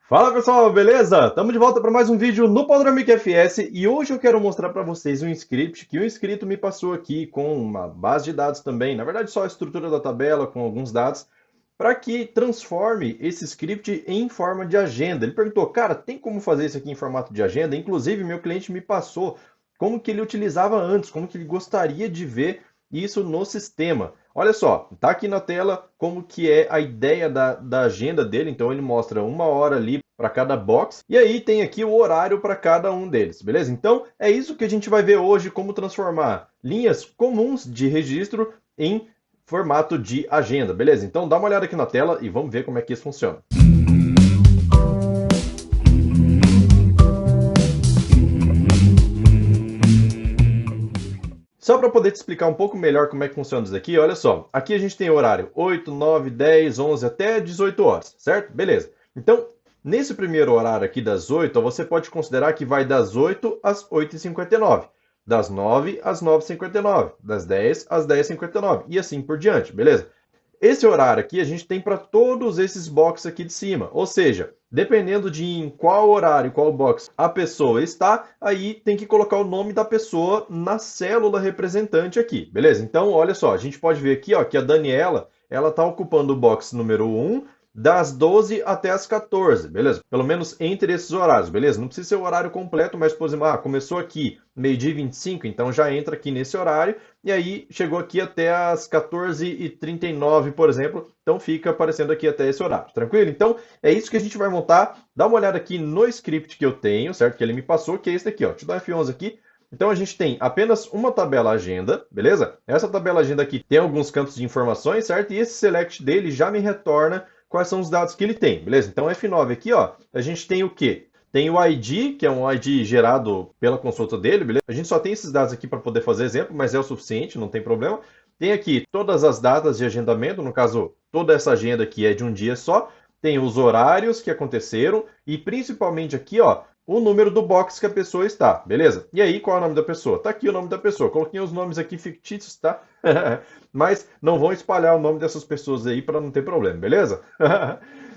Fala pessoal, beleza? Estamos de volta para mais um vídeo no Panoramic FS e hoje eu quero mostrar para vocês um script que um inscrito me passou aqui com uma base de dados também, na verdade só a estrutura da tabela com alguns dados, para que transforme esse script em forma de agenda. Ele perguntou, cara, tem como fazer isso aqui em formato de agenda? Inclusive, meu cliente me passou como que ele utilizava antes, como que ele gostaria de ver isso no sistema. Olha só, tá aqui na tela como que é a ideia da agenda dele. Então ele mostra uma hora ali para cada box e aí tem aqui o horário para cada um deles, beleza? Então é isso que a gente vai ver hoje, como transformar linhas comuns de registro em formato de agenda, beleza? Então dá uma olhada aqui na tela e vamos ver como é que isso funciona. Só para poder te explicar um pouco melhor como é que funciona isso aqui, olha só. Aqui a gente tem horário 8, 9, 10, 11 até 18 horas, certo? Beleza. Então, nesse primeiro horário aqui das 8, você pode considerar que vai das 8 às 8h59, das 9 às 9h59, das 10 às 10h59 e assim por diante, beleza? Esse horário aqui a gente tem para todos esses boxes aqui de cima, ou seja, dependendo de em qual horário, qual box a pessoa está, aí tem que colocar o nome da pessoa na célula representante aqui, beleza? Então, olha só, a gente pode ver aqui ó, que a Daniela, ela está ocupando o box número 1, das 12 até as 14, beleza? Pelo menos entre esses horários, beleza? Não precisa ser o horário completo, mas, por exemplo, começou aqui meio-dia e 25, então já entra aqui nesse horário, e aí chegou aqui até as 14h39, por exemplo, então fica aparecendo aqui até esse horário, tranquilo? Então é isso que a gente vai montar. Dá uma olhada aqui no script que eu tenho, certo? Que ele me passou, que é esse daqui, ó. Deixa eu dar F11 aqui. Então a gente tem apenas uma tabela agenda, beleza? Essa tabela agenda aqui tem alguns campos de informações, certo? E esse select dele já me retorna quais são os dados que ele tem, beleza? Então F9 aqui, ó, a gente tem o quê? Tem o ID, que é um ID gerado pela consulta dele, beleza? A gente só tem esses dados aqui para poder fazer exemplo, mas é o suficiente, não tem problema. Tem aqui todas as datas de agendamento, no caso, toda essa agenda aqui é de um dia só. Tem os horários que aconteceram e principalmente aqui, ó, o número do box que a pessoa está, beleza? E aí, qual é o nome da pessoa? Tá aqui o nome da pessoa. Coloquei os nomes aqui fictícios, tá? Mas não vão espalhar o nome dessas pessoas aí para não ter problema, beleza?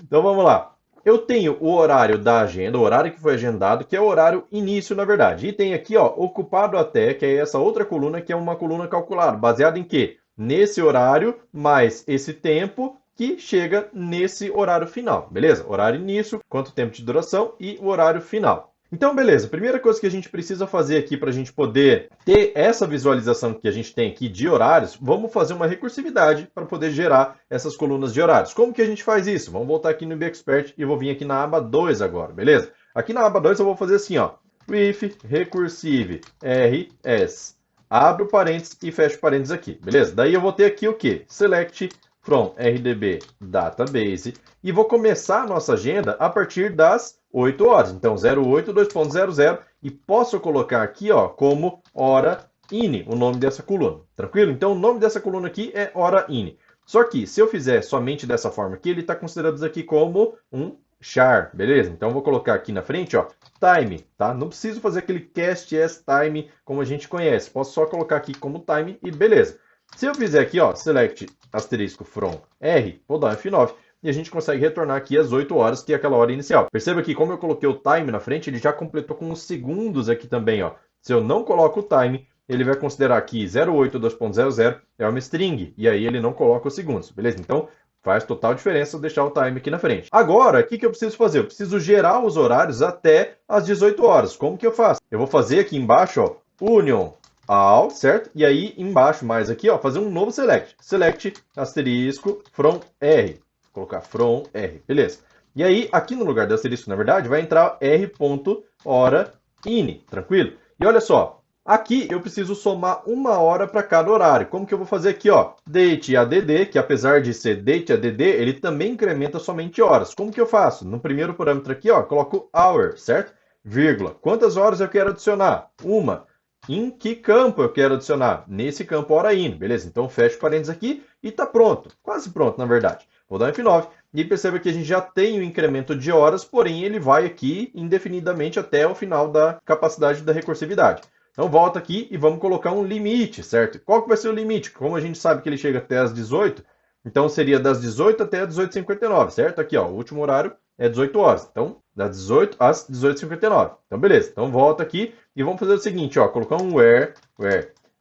Então vamos lá. Eu tenho o horário da agenda, o horário que foi agendado, que é o horário início, na verdade. E tem aqui, ó, ocupado até, que é essa outra coluna, que é uma coluna calculada, baseada em quê? Nesse horário mais esse tempo que chega nesse horário final, beleza? Horário início, quanto tempo de duração e o horário final. Então, beleza, primeira coisa que a gente precisa fazer aqui para a gente poder ter essa visualização que a gente tem aqui de horários, vamos fazer uma recursividade para poder gerar essas colunas de horários. Como que a gente faz isso? Vamos voltar aqui no BExpert e eu vou vir aqui na aba 2 agora, beleza? Aqui na aba 2 eu vou fazer assim, ó, with recursive rs, abro parênteses e fecho parênteses aqui, beleza? Daí eu vou ter aqui o que? Select from RDB Database e vou começar a nossa agenda a partir das 8 horas. Então 08 2.00 e posso colocar aqui, ó, como hora INI, o nome dessa coluna. Tranquilo? Então o nome dessa coluna aqui é hora INI. Só que se eu fizer somente dessa forma aqui, ele está considerado isso aqui como um char, beleza? Então eu vou colocar aqui na frente, ó, time, tá? Não preciso fazer aquele cast as time como a gente conhece. Posso só colocar aqui como time e beleza. Se eu fizer aqui, ó, select asterisco from R, vou dar um F9 e a gente consegue retornar aqui às 8 horas, que é aquela hora inicial. Perceba que como eu coloquei o time na frente, ele já completou com os segundos aqui também, ó. Se eu não coloco o time, ele vai considerar que 08 2.00 é uma string, e aí ele não coloca os segundos, beleza? Então, faz total diferença deixar o time aqui na frente. Agora, o que eu preciso fazer? Eu preciso gerar os horários até às 18 horas. Como que eu faço? Eu vou fazer aqui embaixo, ó, union all, certo? E aí embaixo mais aqui, ó, fazer um novo select. Select asterisco from R. Vou colocar from R, beleza. E aí aqui no lugar do asterisco, na verdade, vai entrar r.hora ini, tranquilo? E olha só, aqui eu preciso somar uma hora para cada horário. Como que eu vou fazer aqui, ó? Date add, que apesar de ser date add, ele também incrementa somente horas. Como que eu faço? No primeiro parâmetro aqui, ó, coloco hour, certo? Vírgula. Quantas horas eu quero adicionar? Uma. Em que campo eu quero adicionar? Nesse campo hora in, beleza? Então fecho parênteses aqui e está pronto. Quase pronto, na verdade. Vou dar um F9 e perceba que a gente já tem o incremento de horas, porém ele vai aqui indefinidamente até o final da capacidade da recursividade. Então volta aqui e vamos colocar um limite, certo? Qual que vai ser o limite? Como a gente sabe que ele chega até as 18, então seria das 18 até as 18h59, certo? Aqui, ó, o último horário é 18 horas. Então, das 18 às 18h59. Então, beleza. Então, volta aqui e vamos fazer o seguinte, ó, colocar um where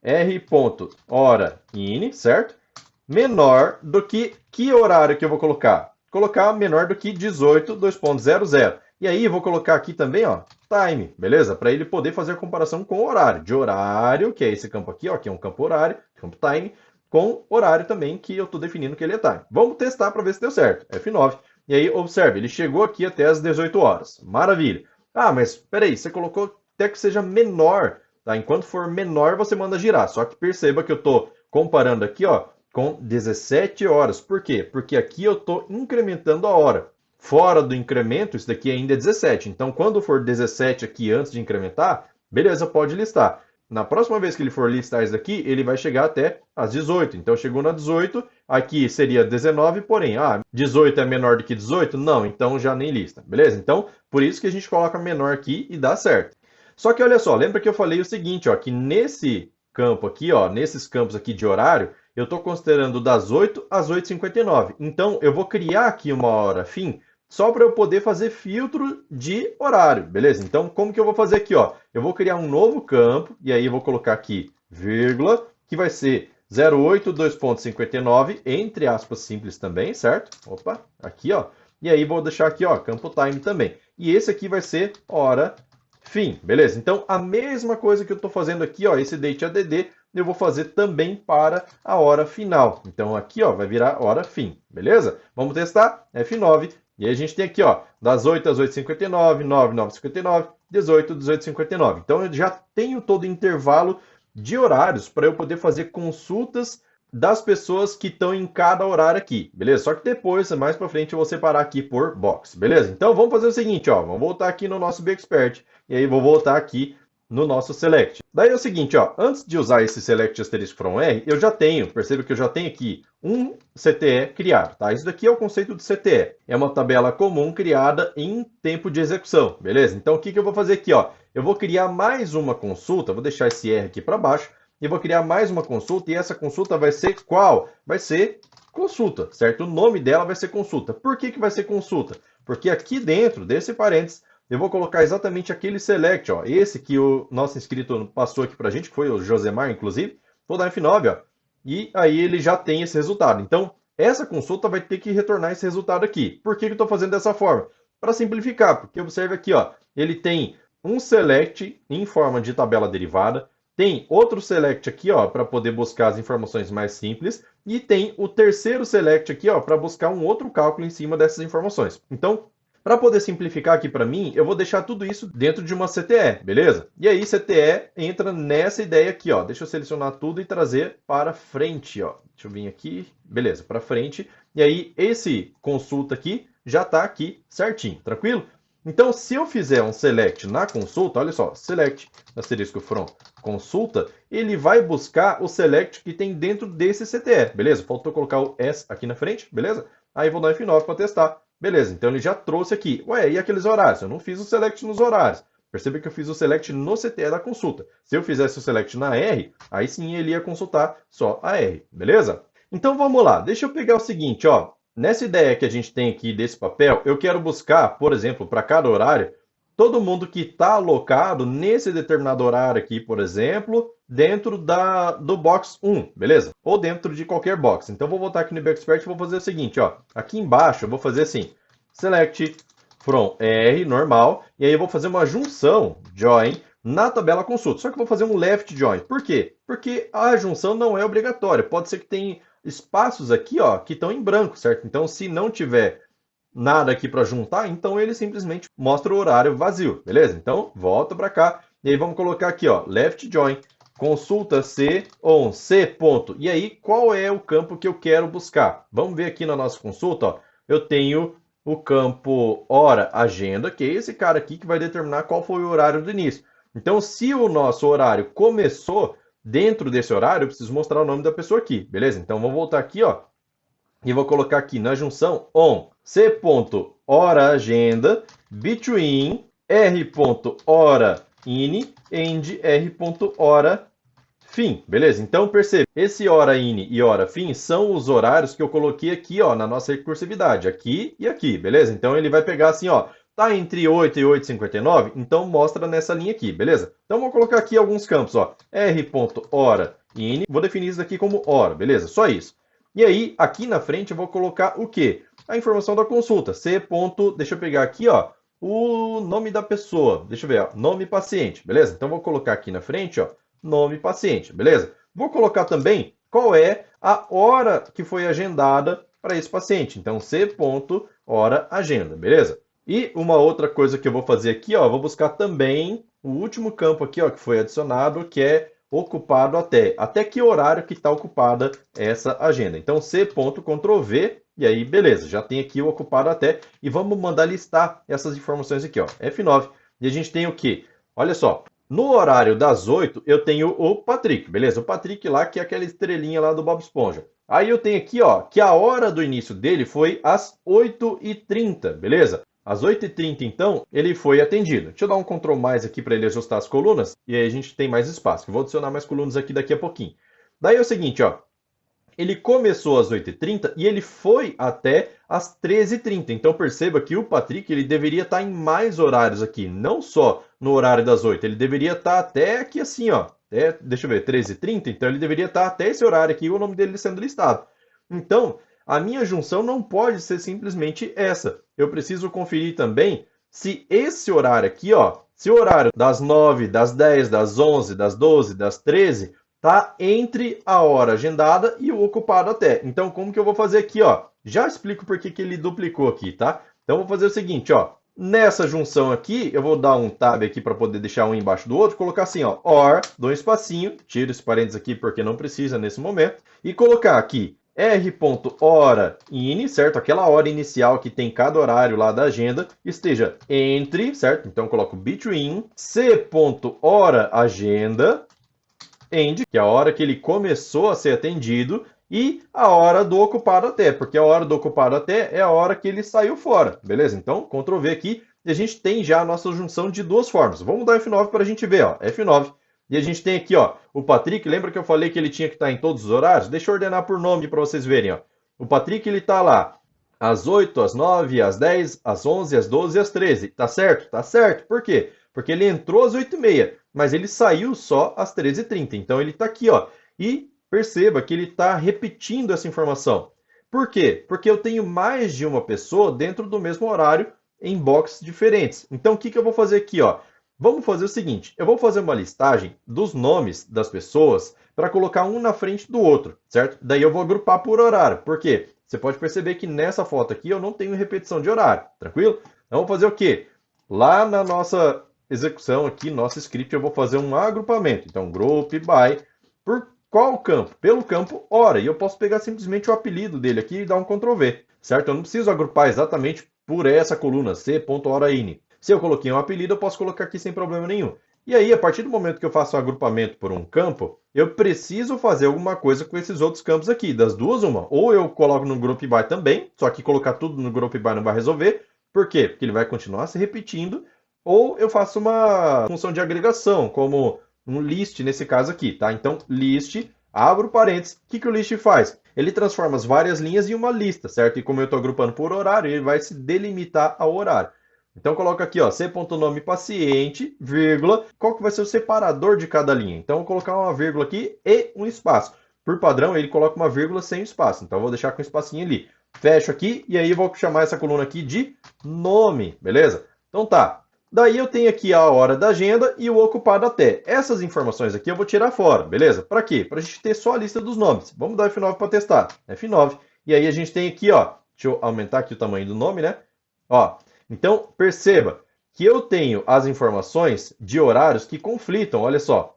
r.hora in, certo? Menor do que horário que eu vou colocar? Colocar menor do que 18, 2.00. E aí, vou colocar aqui também, ó, time, beleza? Para ele poder fazer a comparação com o horário. De horário, que é esse campo aqui, ó, que é um campo horário, campo time, com horário também, que eu estou definindo que ele é time. Vamos testar para ver se deu certo. F9. E aí, observe, ele chegou aqui até as 18 horas. Maravilha. Ah, mas peraí, você colocou até que seja menor, tá? Enquanto for menor, você manda girar. Só que perceba que eu estou comparando aqui, ó, com 17 horas. Por quê? Porque aqui eu estou incrementando a hora. Fora do incremento, isso daqui ainda é 17. Então, quando for 17 aqui antes de incrementar, beleza, pode listar. Na próxima vez que ele for listar isso daqui, ele vai chegar até as 18. Então, chegou na 18, aqui seria 19, porém, 18 é menor do que 18? Não, então já nem lista, beleza? Então, por isso que a gente coloca menor aqui e dá certo. Só que olha só, lembra que eu falei o seguinte, ó, que nesse campo aqui, ó, nesses campos aqui de horário, eu estou considerando das 8 às 8h59. Então, eu vou criar aqui uma hora fim só para eu poder fazer filtro de horário, beleza? Então, como que eu vou fazer aqui, ó? Eu vou criar um novo campo, e aí eu vou colocar aqui, vírgula, que vai ser 08, 2.59, entre aspas simples também, certo? Opa, aqui, ó. E aí vou deixar aqui, ó, campo time também. E esse aqui vai ser hora fim, beleza? Então, a mesma coisa que eu estou fazendo aqui, ó, esse date add, eu vou fazer também para a hora final. Então, aqui, ó, vai virar hora fim, beleza? Vamos testar? F9. E aí a gente tem aqui, ó, das 8 às 8h59, 9, 9h59, 18, 18h59. Então, eu já tenho todo o intervalo de horários para eu poder fazer consultas das pessoas que estão em cada horário aqui, beleza? Só que depois, mais para frente, eu vou separar aqui por box, beleza? Então, vamos fazer o seguinte, ó, vamos voltar aqui no nosso BExpert, e aí vou voltar aqui no nosso select. Daí é o seguinte, ó, antes de usar esse select asterisk from R, eu já tenho, perceba que eu já tenho aqui um CTE criado, tá? Isso daqui é o conceito de CTE. É uma tabela comum criada em tempo de execução, beleza? Então, o que eu vou fazer aqui, ó? Eu vou criar mais uma consulta, vou deixar esse R aqui para baixo, e vou criar mais uma consulta, e essa consulta vai ser qual? Vai ser consulta, certo? O nome dela vai ser consulta. Por que vai ser consulta? Porque aqui dentro desse parênteses, eu vou colocar exatamente aquele select, ó, esse que o nosso inscrito passou aqui para a gente, que foi o Josemar, inclusive. Vou dar F9, ó, e aí ele já tem esse resultado. Então, essa consulta vai ter que retornar esse resultado aqui. Por que eu estou fazendo dessa forma? Para simplificar, porque observe aqui, ó, ele tem um select em forma de tabela derivada, tem outro select aqui, ó, para poder buscar as informações mais simples, e tem o terceiro select aqui, ó, para buscar um outro cálculo em cima dessas informações. Então, para poder simplificar aqui para mim, eu vou deixar tudo isso dentro de uma CTE, beleza? E aí, CTE entra nessa ideia aqui, ó. Deixa eu selecionar tudo e trazer para frente, ó. Deixa eu vir aqui, beleza, para frente. E aí, esse consulta aqui já está aqui certinho, tranquilo? Então, se eu fizer um select na consulta, olha só, select asterisco from consulta, ele vai buscar o select que tem dentro desse CTE, beleza? Faltou colocar o S aqui na frente, beleza? Aí vou dar F9 para testar. Beleza, então ele já trouxe aqui. Ué, e aqueles horários? Eu não fiz o select nos horários. Perceba que eu fiz o select no CTE da consulta. Se eu fizesse o select na R, aí sim ele ia consultar só a R, beleza? Então vamos lá, deixa eu pegar o seguinte, ó. Nessa ideia que a gente tem aqui desse papel, eu quero buscar, por exemplo, para cada horário, todo mundo que está alocado nesse determinado horário aqui, por exemplo, dentro do box 1, beleza? Ou dentro de qualquer box. Então, vou voltar aqui no BExpert e vou fazer o seguinte, ó. Aqui embaixo, eu vou fazer assim, select from R, normal, e aí eu vou fazer uma junção, join, na tabela consulta. Só que eu vou fazer um left join. Por quê? Porque a junção não é obrigatória. Pode ser que tenha espaços aqui, ó, que estão em branco, certo? Então, se não tiver nada aqui para juntar, então ele simplesmente mostra o horário vazio, beleza? Então, volta para cá, e aí vamos colocar aqui, ó, left join, consulta C on C ponto. E aí, qual é o campo que eu quero buscar? Vamos ver aqui na nossa consulta, ó, eu tenho o campo hora agenda, que é esse cara aqui que vai determinar qual foi o horário do início. Então, se o nosso horário começou dentro desse horário, eu preciso mostrar o nome da pessoa aqui, beleza? Então, vamos voltar aqui, ó, e vou colocar aqui na junção on C.hora agenda between R.hora in and R.hora fim, beleza? Então perceba, esse hora in e hora fim são os horários que eu coloquei aqui, ó, na nossa recursividade, aqui e aqui, beleza? Então ele vai pegar assim, ó, tá entre 8 e 8h59, então mostra nessa linha aqui, beleza? Então vou colocar aqui alguns campos, ó, r.hora in, vou definir isso aqui como hora, beleza? Só isso. E aí, aqui na frente eu vou colocar o quê? A informação da consulta, c. Deixa eu pegar aqui, ó, o nome da pessoa, deixa eu ver, ó, nome paciente, beleza? Então vou colocar aqui na frente, ó, nome paciente, beleza? Vou colocar também qual é a hora que foi agendada para esse paciente. Então, c.hora agenda, beleza? E uma outra coisa que eu vou fazer aqui, ó, vou buscar também o último campo aqui, ó, que foi adicionado, que é ocupado até. Até que horário que está ocupada essa agenda. Então, c.ctrl+v, e aí, beleza, já tem aqui o ocupado até. E vamos mandar listar essas informações aqui, ó, F9. E a gente tem o quê? Olha só, no horário das 8, eu tenho o Patrick, beleza? O Patrick lá, que é aquela estrelinha lá do Bob Esponja. Aí eu tenho aqui, ó, que a hora do início dele foi às 8h30, beleza? Às 8h30, então, ele foi atendido. Deixa eu dar um Ctrl mais aqui para ele ajustar as colunas, e aí a gente tem mais espaço. Eu vou adicionar mais colunas aqui daqui a pouquinho. Daí é o seguinte, ó. Ele começou às 8h30 e ele foi até às 13h30. Então perceba que o Patrick ele deveria estar em mais horários aqui, não só no horário das 8. Ele deveria estar até aqui assim, ó. Deixa eu ver, 13h30. Então ele deveria estar até esse horário aqui, o nome dele sendo listado. Então, a minha junção não pode ser simplesmente essa. Eu preciso conferir também se esse horário aqui, ó, se o horário das 9, das 10, das 11, das 12, das 13 tá entre a hora agendada e o ocupado até. Então, como que eu vou fazer aqui, ó? Já explico por que ele duplicou aqui, tá? Então, eu vou fazer o seguinte, ó. Nessa junção aqui, eu vou dar um tab aqui para poder deixar um embaixo do outro, colocar assim, ó, or, dou um espacinho, tiro esse parênteses aqui porque não precisa nesse momento, e colocar aqui r.hora in, certo? Aquela hora inicial que tem cada horário lá da agenda, esteja entre, certo? Então, eu coloco between c.hora agenda, end, que é a hora que ele começou a ser atendido, e a hora do ocupado até, porque a hora do ocupado até é a hora que ele saiu fora, beleza? Então, Ctrl V aqui, e a gente tem já a nossa junção de duas formas. Vamos dar F9 para a gente ver, ó, F9. E a gente tem aqui, ó, o Patrick, lembra que eu falei que ele tinha que estar em todos os horários? Deixa eu ordenar por nome para vocês verem, ó. O Patrick, ele está lá às 8, às 9, às 10, às 11, às 12 e às 13. Tá certo? Tá certo. Por quê? Porque ele entrou às 8h30, mas ele saiu só às 13h30. Então ele está aqui, ó. E perceba que ele está repetindo essa informação. Por quê? Porque eu tenho mais de uma pessoa dentro do mesmo horário em boxes diferentes. Então o que eu vou fazer aqui, ó? Vamos fazer o seguinte, eu vou fazer uma listagem dos nomes das pessoas para colocar um na frente do outro, certo? Daí eu vou agrupar por horário. Por quê? Você pode perceber que nessa foto aqui eu não tenho repetição de horário, tranquilo? Então, vamos fazer o quê? Lá na nossa execução aqui, nosso script, eu vou fazer um agrupamento. Então, group by, por qual campo? Pelo campo hora. E eu posso pegar simplesmente o apelido dele aqui e dar um Ctrl V, certo? Eu não preciso agrupar exatamente por essa coluna, c.horain. Se eu coloquei um apelido, eu posso colocar aqui sem problema nenhum. E aí, a partir do momento que eu faço o agrupamento por um campo, eu preciso fazer alguma coisa com esses outros campos aqui. Das duas, uma. Ou eu coloco no group by também, só que colocar tudo no group by não vai resolver. Por quê? Porque ele vai continuar se repetindo. Ou eu faço uma função de agregação, como um list nesse caso aqui, tá? Então, list, abro parênteses. O que o list faz? Ele transforma as várias linhas em uma lista, certo? E como eu estou agrupando por horário, ele vai se delimitar ao horário. Então, coloca aqui, ó, c.nome paciente, vírgula, qual que vai ser o separador de cada linha? Então, eu vou colocar uma vírgula aqui e um espaço. Por padrão, ele coloca uma vírgula sem espaço. Então, eu vou deixar com um espacinho ali. Fecho aqui e aí eu vou chamar essa coluna aqui de nome, beleza? Então, tá. Daí eu tenho aqui a hora da agenda e o ocupado até. Essas informações aqui eu vou tirar fora, beleza? Para quê? Para a gente ter só a lista dos nomes. Vamos dar F9 para testar. F9. E aí a gente tem aqui, ó, deixa eu aumentar aqui o tamanho do nome, né? Ó, então perceba que eu tenho as informações de horários que conflitam, olha só.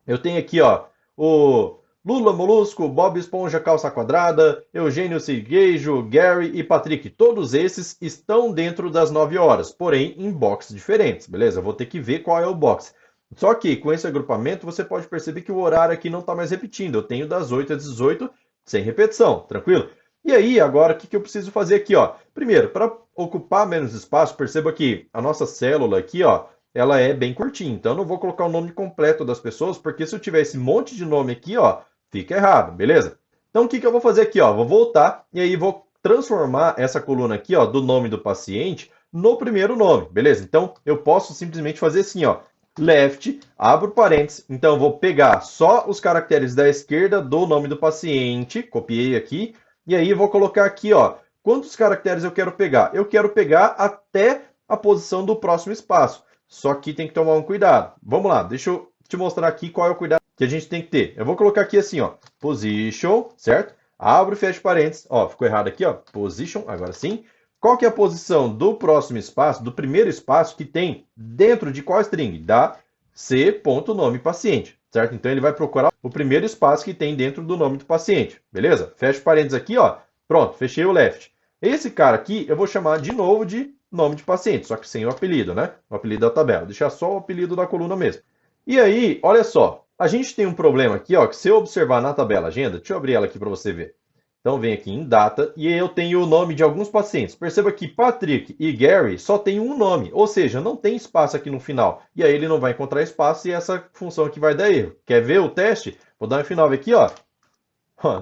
Eu tenho aqui, ó, o Lula Molusco, Bob Esponja Calça Quadrada, Eugênio Sirgueijo, Gary e Patrick. Todos esses estão dentro das 9 horas, porém em boxes diferentes, beleza? Eu vou ter que ver qual é o box. Só que com esse agrupamento você pode perceber que o horário aqui não está mais repetindo. Eu tenho das 8 às 18 sem repetição, tranquilo? E aí, agora, o que eu preciso fazer aqui, ó? Primeiro, para ocupar menos espaço, perceba que a nossa célula aqui, ó, ela é bem curtinha. Então, eu não vou colocar o nome completo das pessoas, porque se eu tiver esse monte de nome aqui, ó, fica errado, beleza? Então, o que que eu vou fazer aqui, ó? Vou voltar e aí vou transformar essa coluna aqui, ó, do nome do paciente no primeiro nome, beleza? Então, eu posso simplesmente fazer assim, ó, left, abro parênteses. Então, eu vou pegar só os caracteres da esquerda do nome do paciente, copiei aqui, e aí vou colocar aqui, ó, quantos caracteres eu quero pegar? Eu quero pegar até a posição do próximo espaço. Só que tem que tomar um cuidado. Vamos lá, deixa eu te mostrar aqui qual é o cuidado que a gente tem que ter. Eu vou colocar aqui assim, ó, position, certo? Abro e fecho parênteses. Ó, ficou errado aqui, ó, position, agora sim. Qual que é a posição do próximo espaço, do primeiro espaço que tem dentro de qual string? Da c.nome paciente, certo? Então ele vai procurar o primeiro espaço que tem dentro do nome do paciente, beleza? Fecho parênteses aqui, ó. Pronto, fechei o left. Esse cara aqui eu vou chamar de novo de nome de paciente, só que sem o apelido, né? O apelido da tabela. Vou deixar só o apelido da coluna mesmo. E aí, olha só, a gente tem um problema aqui, ó, que se eu observar na tabela agenda, deixa eu abrir ela aqui para você ver. Então, vem aqui em data e eu tenho o nome de alguns pacientes. Perceba que Patrick e Gary só tem um nome, ou seja, não tem espaço aqui no final. E aí ele não vai encontrar espaço e essa função aqui vai dar erro. Quer ver o teste? Vou dar um F9 aqui, ó.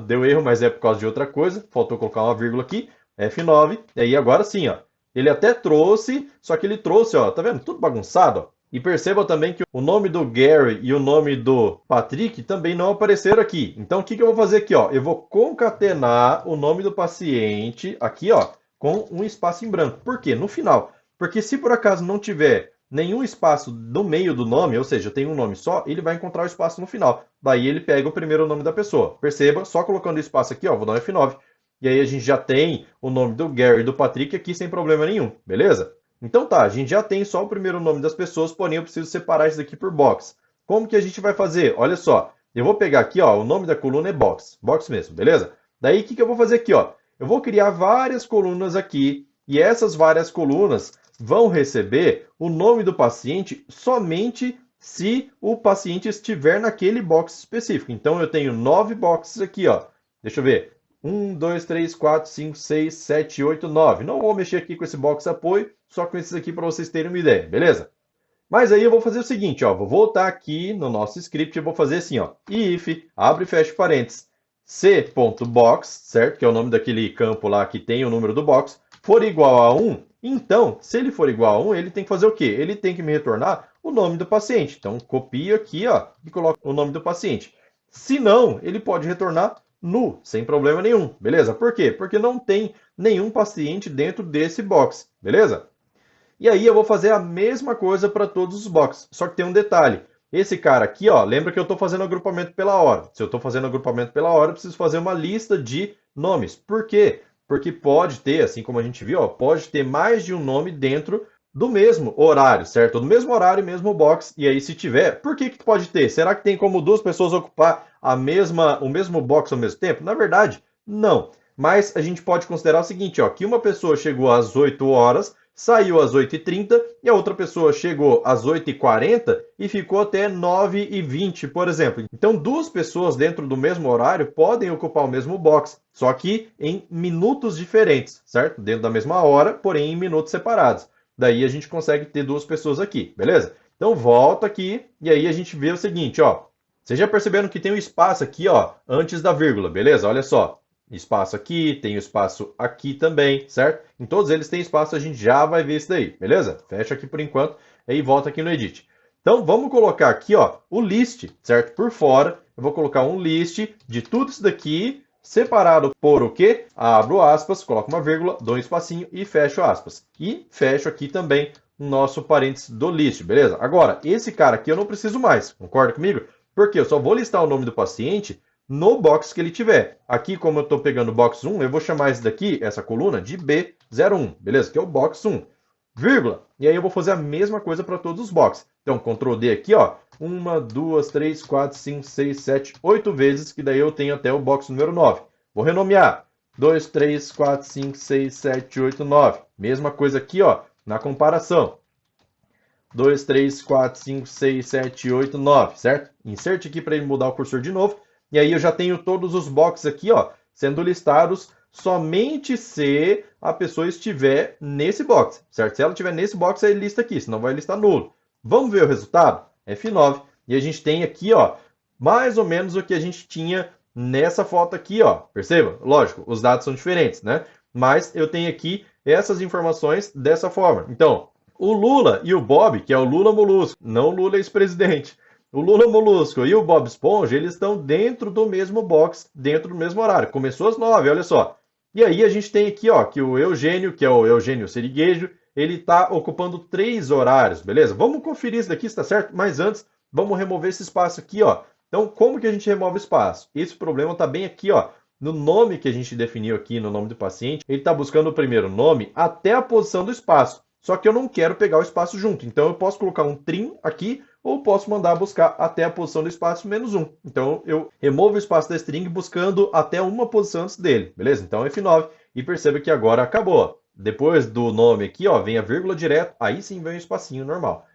Deu erro, mas é por causa de outra coisa. Faltou colocar uma vírgula aqui. F9. E aí agora sim, ó. Ele até trouxe, só que ele trouxe, ó, tá vendo? Tudo bagunçado, ó. E perceba também que o nome do Gary e o nome do Patrick também não apareceram aqui. Então, o que que eu vou fazer aqui, ó? Eu vou concatenar o nome do paciente aqui, ó, com um espaço em branco. Por quê? No final. Porque se por acaso não tiver nenhum espaço no meio do nome, ou seja, tem um nome só, ele vai encontrar o espaço no final. Daí ele pega o primeiro nome da pessoa. Perceba, só colocando o espaço aqui, ó, vou dar um F9. E aí a gente já tem o nome do Gary e do Patrick aqui sem problema nenhum, beleza? Então tá, a gente já tem só o primeiro nome das pessoas, porém eu preciso separar isso daqui por box. Como que a gente vai fazer? Olha só, eu vou pegar aqui, ó, o nome da coluna é box, box mesmo, beleza? Daí o que que eu vou fazer aqui, ó? Eu vou criar várias colunas aqui, e essas várias colunas vão receber o nome do paciente somente se o paciente estiver naquele box específico. Então eu tenho 9 boxes aqui, ó. Deixa eu ver. 1, 2, 3, 4, 5, 6, 7, 8, 9. Não vou mexer aqui com esse box apoio, só com esses aqui para vocês terem uma ideia, beleza? Mas aí eu vou fazer o seguinte, ó, vou voltar aqui no nosso script e vou fazer assim, ó, if, abre e fecha parênteses, c.box, certo? Que é o nome daquele campo lá que tem o número do box, for igual a 1, então, se ele for igual a 1, ele tem que fazer o quê? Ele tem que me retornar o nome do paciente. Então, copio aqui, ó, e coloco o nome do paciente. Se não, ele pode retornar null, sem problema nenhum, beleza? Por quê? Porque não tem nenhum paciente dentro desse box, beleza? E aí eu vou fazer a mesma coisa para todos os boxes, só que tem um detalhe. Esse cara aqui, ó, lembra que eu estou fazendo agrupamento pela hora. Se eu estou fazendo agrupamento pela hora, eu preciso fazer uma lista de nomes. Por quê? Porque pode ter, assim como a gente viu, ó, pode ter mais de um nome dentro do mesmo horário, certo? Do mesmo horário, mesmo box. E aí, se tiver, por que que pode ter? Será que tem como duas pessoas ocupar o mesmo box ao mesmo tempo? Na verdade, não. Mas a gente pode considerar o seguinte, ó, que uma pessoa chegou às 8 horas, saiu às 8h30 e a outra pessoa chegou às 8h40 e ficou até 9h20, por exemplo. Então, duas pessoas dentro do mesmo horário podem ocupar o mesmo box, só que em minutos diferentes, certo? Dentro da mesma hora, porém em minutos separados. Daí a gente consegue ter duas pessoas aqui, beleza? Então, volta aqui e aí a gente vê o seguinte, ó. Vocês já perceberam que tem um espaço aqui, ó, antes da vírgula, beleza? Olha só. Espaço aqui, tem o espaço aqui também, certo? Em todos eles tem espaço, a gente já vai ver isso daí, beleza? Fecha aqui por enquanto, aí volta aqui no Edit. Então, vamos colocar aqui, ó, o list, certo? Por fora, eu vou colocar um list de tudo isso daqui, separado por o quê? Abro aspas, coloco uma vírgula, dou um espacinho e fecho aspas. E fecho aqui também o nosso parênteses do list, beleza? Agora, esse cara aqui eu não preciso mais, concorda comigo? Porque eu só vou listar o nome do paciente no box que ele tiver. Aqui, como eu estou pegando o box 1, eu vou chamar esse daqui, essa coluna, de B01, beleza? Que é o box 1, vírgula. E aí eu vou fazer a mesma coisa para todos os boxes. Então, Ctrl D aqui, ó. 1, 2, 3, 4, 5, 6, 7, 8 vezes, que daí eu tenho até o box número 9. Vou renomear. 2, 3, 4, 5, 6, 7, 8, 9. Mesma coisa aqui, ó, na comparação. 2, 3, 4, 5, 6, 7, 8, 9, certo? Inserte aqui para ele mudar o cursor de novo. E aí eu já tenho todos os boxes aqui, ó, sendo listados somente se a pessoa estiver nesse box, certo? Se ela estiver nesse box, aí lista aqui, senão vai listar nulo. Vamos ver o resultado? F9. E a gente tem aqui, ó, mais ou menos o que a gente tinha nessa foto aqui, ó. Perceba? Lógico, os dados são diferentes, né? Mas eu tenho aqui essas informações dessa forma. Então, o Lula e o Bob, que é o Lula Molusco, não o Lula ex-presidente, o Lula Molusco e o Bob Esponja, eles estão dentro do mesmo box, dentro do mesmo horário. Começou às 9, olha só. E aí a gente tem aqui, ó, que o Eugênio, que é o Eugênio Seriguejo, ele está ocupando 3 horários, beleza? Vamos conferir isso daqui, se está certo? Mas antes, vamos remover esse espaço aqui, ó. Então, como que a gente remove espaço? Esse problema está bem aqui, ó, no nome que a gente definiu aqui, no nome do paciente. Ele está buscando o primeiro nome até a posição do espaço. Só que eu não quero pegar o espaço junto. Então, eu posso colocar um trim aqui ou posso mandar buscar até a posição do espaço menos 1. Então, eu removo o espaço da string buscando até uma posição antes dele, beleza? Então, F9. E perceba que agora acabou. Depois do nome aqui, ó, vem a vírgula direto, aí sim vem o espacinho normal.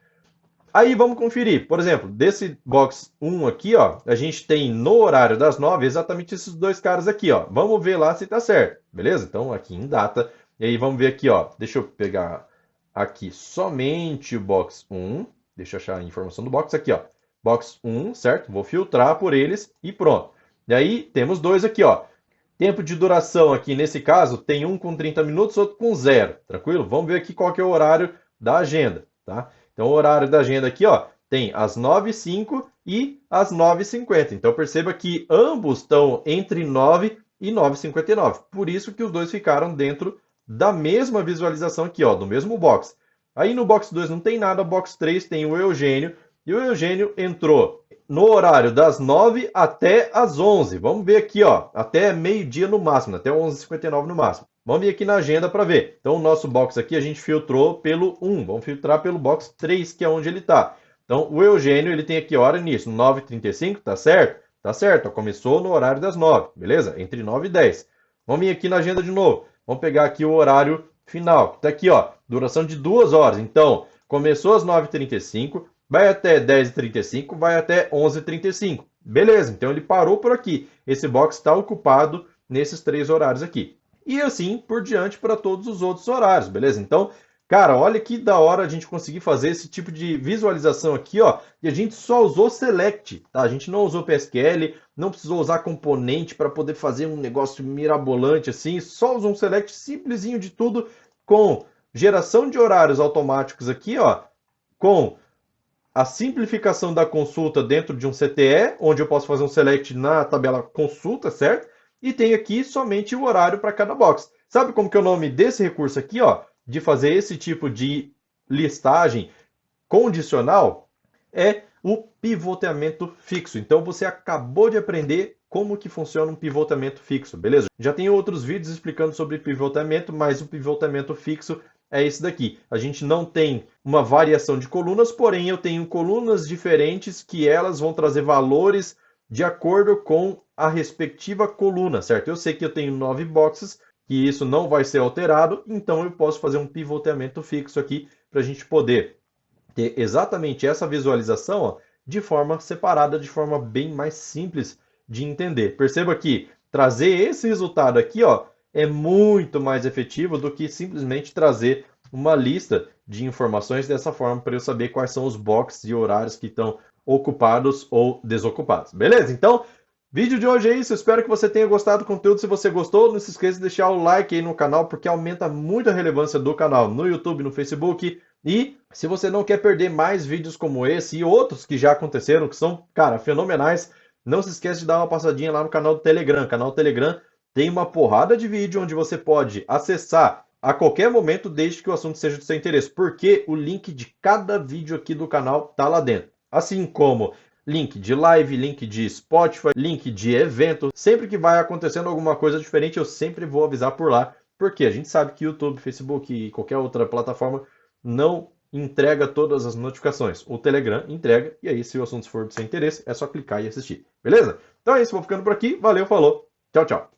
Aí vamos conferir, por exemplo, desse box 1 aqui, ó, a gente tem no horário das 9 exatamente esses dois caras aqui, ó. Vamos ver lá se tá certo, beleza? Então aqui em data, e aí vamos ver aqui, ó. Deixa eu pegar aqui somente o box 1. Deixa eu achar a informação do box aqui, ó. Box 1, certo? Vou filtrar por eles e pronto. E aí temos dois aqui, ó. Tempo de duração aqui, nesse caso, tem um com 30 minutos, outro com 0. Tranquilo? Vamos ver aqui qual que é o horário da agenda, tá? Então, o horário da agenda aqui, ó, tem as 9h05 e as 9h50. Então, perceba que ambos estão entre 9 e 9h59. Por isso que os dois ficaram dentro da mesma visualização aqui, ó, do mesmo box. Aí no box 2 não tem nada, box 3 tem o Eugênio. E o Eugênio entrou no horário das 9 até as 11. Vamos ver aqui, ó, até meio-dia no máximo, até 11h59 no máximo. Vamos vir aqui na agenda para ver. Então, o nosso box aqui a gente filtrou pelo 1. Vamos filtrar pelo box 3, que é onde ele está. Então, o Eugênio, ele tem aqui hora nisso, 9h35, tá certo? Tá certo, ó, começou no horário das 9, beleza? Entre 9 e 10. Vamos vir aqui na agenda de novo. Vamos pegar aqui o horário final, que tá aqui, ó, duração de 2 horas. Então, começou às 9h35, vai até 10h35, vai até 11h35. Beleza, então ele parou por aqui. Esse box está ocupado nesses 3 horários aqui. E assim por diante para todos os outros horários, beleza? Então, cara, olha que da hora a gente conseguir fazer esse tipo de visualização aqui, ó. E a gente só usou select, tá? A gente não usou PSQL, não precisou usar componente para poder fazer um negócio mirabolante assim. Só usou um select simplesinho de tudo com geração de horários automáticos aqui, ó. Com a simplificação da consulta dentro de um CTE, onde eu posso fazer um select na tabela consulta, certo? E tem aqui somente o horário para cada box. Sabe como que é o nome desse recurso aqui, ó? De fazer esse tipo de listagem condicional? É o pivotamento fixo. Então você acabou de aprender como que funciona um pivotamento fixo, beleza? Já tem outros vídeos explicando sobre pivotamento, mas o pivotamento fixo é esse daqui. A gente não tem uma variação de colunas, porém eu tenho colunas diferentes que elas vão trazer valores de acordo com a respectiva coluna, certo? Eu sei que eu tenho 9 boxes, que isso não vai ser alterado, então eu posso fazer um pivotamento fixo aqui para a gente poder ter exatamente essa visualização, ó, de forma separada, de forma bem mais simples de entender. Perceba que trazer esse resultado aqui, ó, é muito mais efetivo do que simplesmente trazer uma lista de informações dessa forma para eu saber quais são os boxes e horários que estão ocupados ou desocupados. Beleza? Então, vídeo de hoje é isso. Espero que você tenha gostado do conteúdo. Se você gostou, não se esqueça de deixar o like aí no canal, porque aumenta muito a relevância do canal no YouTube, no Facebook. E se você não quer perder mais vídeos como esse e outros que já aconteceram, que são, cara, fenomenais, não se esqueça de dar uma passadinha lá no canal do Telegram. O canal do Telegram tem uma porrada de vídeo onde você pode acessar a qualquer momento, desde que o assunto seja do seu interesse, porque o link de cada vídeo aqui do canal tá lá dentro. Assim como link de live, link de Spotify, link de evento. Sempre que vai acontecendo alguma coisa diferente, eu sempre vou avisar por lá, porque a gente sabe que YouTube, Facebook e qualquer outra plataforma não entrega todas as notificações. O Telegram entrega, e aí se o assunto for do seu interesse, é só clicar e assistir. Beleza? Então é isso, vou ficando por aqui. Valeu, falou. Tchau, tchau.